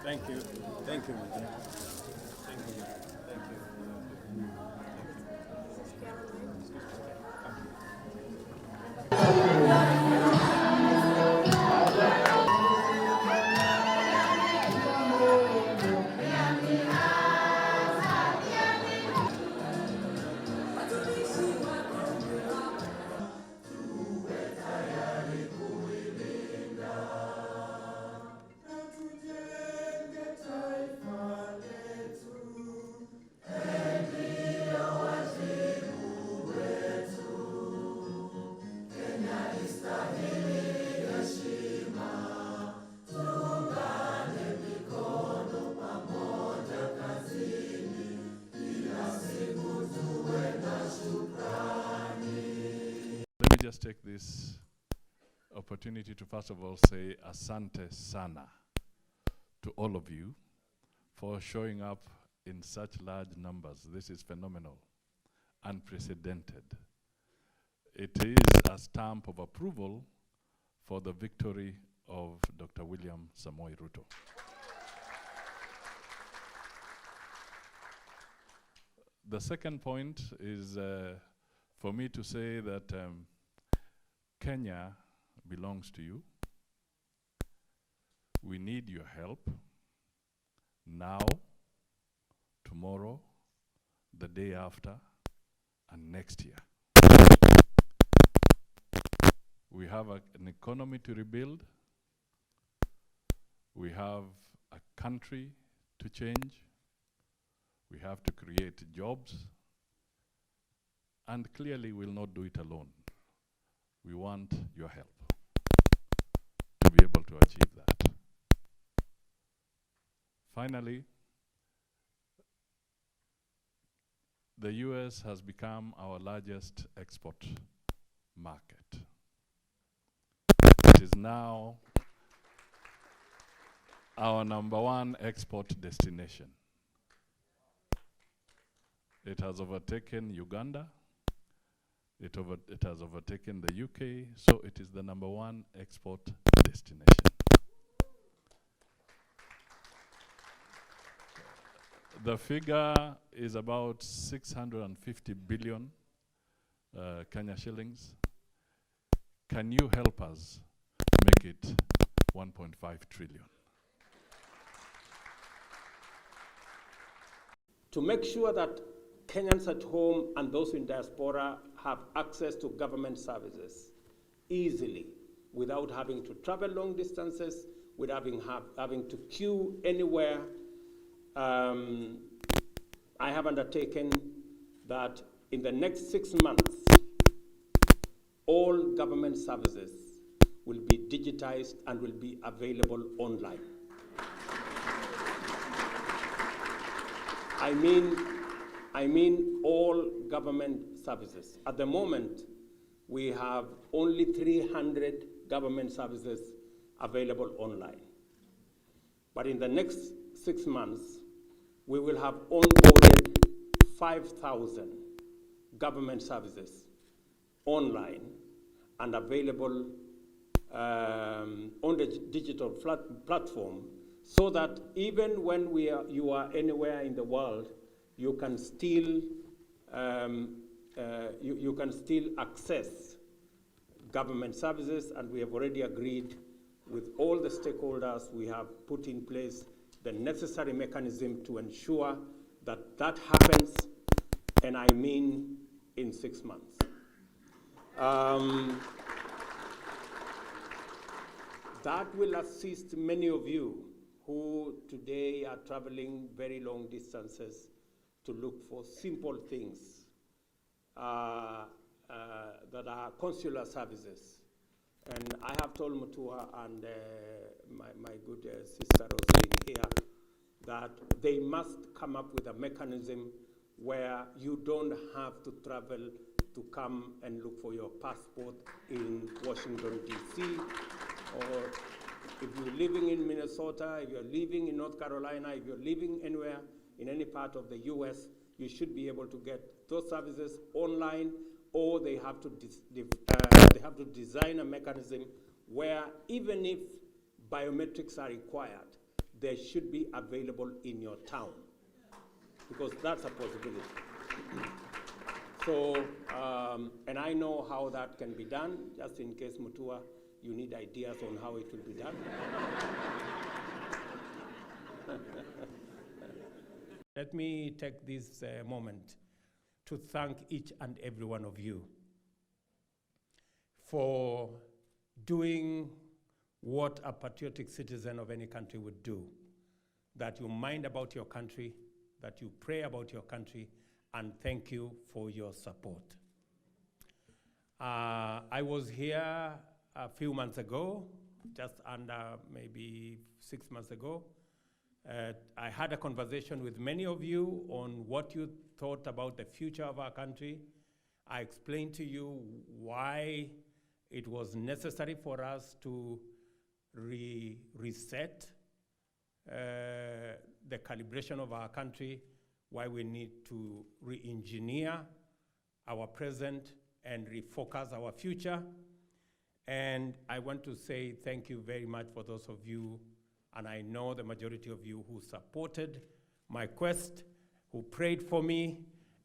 Thank you. Thank you, Mother. Thank you. Thank you. Let me just take this opportunity to first of all say asante sana to all of you for showing up in such large numbers. This is phenomenal, unprecedented. It is a stamp of approval for the victory of Dr. William Samoei Ruto. The second point is for me to say that Kenya belongs to you. We need your help now, tomorrow, the day after, and next year. We have an economy to rebuild. We have a country to change. We have to create jobs. And clearly we'll not do it alone. We want your help to be able to achieve that. Finally, the US has become our largest export market. It is now our #1 export destination. It has overtaken Uganda. It has overtaken the UK, so it is the #1 export destination. The figure is about 650 billion Kenya shillings. Can you help us make it 1.5 trillion? To make sure that Kenyans at home and those in diaspora have access to government services easily without having to travel long distances, without having to queue anywhere. I have undertaken that in the next 6 months, all government services will be digitized and will be available online. I mean all government services. At the moment, we have only 300 government services available online. But in the next 6 months, we will have onboarded 5,000 government services online and available on the digital platform, so that even when you are anywhere in the world, you can still access government services. And we have already agreed with all the stakeholders. We have put in place the necessary mechanism to ensure that that happens, and I mean in 6 months. That will assist many of you who today are traveling very long distances to look for simple things that are consular services. And I have told Mutua and my good sister Rosalie here that they must come up with a mechanism where you don't have to travel to come and look for your passport in Washington, D.C., or if you're living in Minnesota, if you're living in North Carolina, if you're living anywhere in any part of the U.S., you should be able to get those services online, or they have to design a mechanism where even if biometrics are required, they should be available in your town, because that's a possibility. So, and I know how that can be done, just in case, Mutua, you need ideas on how it will be done. Let me take this moment to thank each and every one of you for doing what a patriotic citizen of any country would do, that you mind about your country, that you pray about your country, and thank you for your support. I was here a few months ago, just under maybe 6 months ago. I had a conversation with many of you on what you thought about the future of our country. I explained to you why it was necessary for us to reset the calibration of our country, why we need to re-engineer our present and refocus our future. And I want to say thank you very much for those of you, and I know the majority of you, who supported my quest, who prayed for me,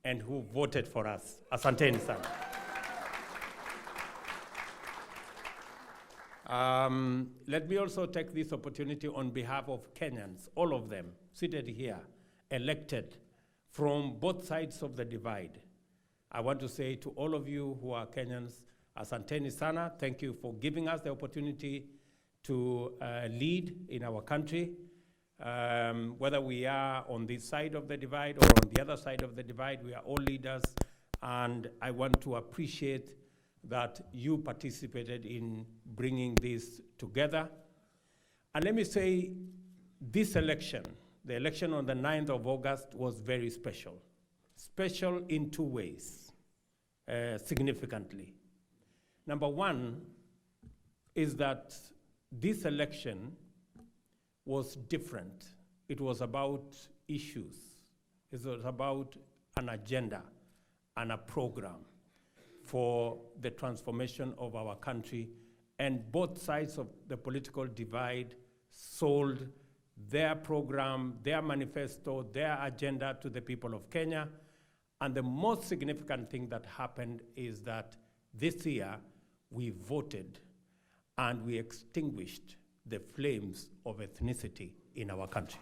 and who voted for us. Asanteni sana. Let me also take this opportunity on behalf of Kenyans, all of them seated here, elected from both sides of the divide. I want to say to all of you who are Kenyans, asanteni sana. Thank you for giving us the opportunity to lead in our country. Whether we are on this side of the divide or on the other side of the divide, we are all leaders, and I want to appreciate that you participated in bringing this together. And let me say, this election, the election on the 9th of August, was very special. Special in two ways, significantly. Number one is that this election was different. It was about issues. It was about an agenda and a program for the transformation of our country, and both sides of the political divide sold their program, their manifesto, their agenda to the people of Kenya. And the most significant thing that happened is that this year we voted and we extinguished the flames of ethnicity in our country.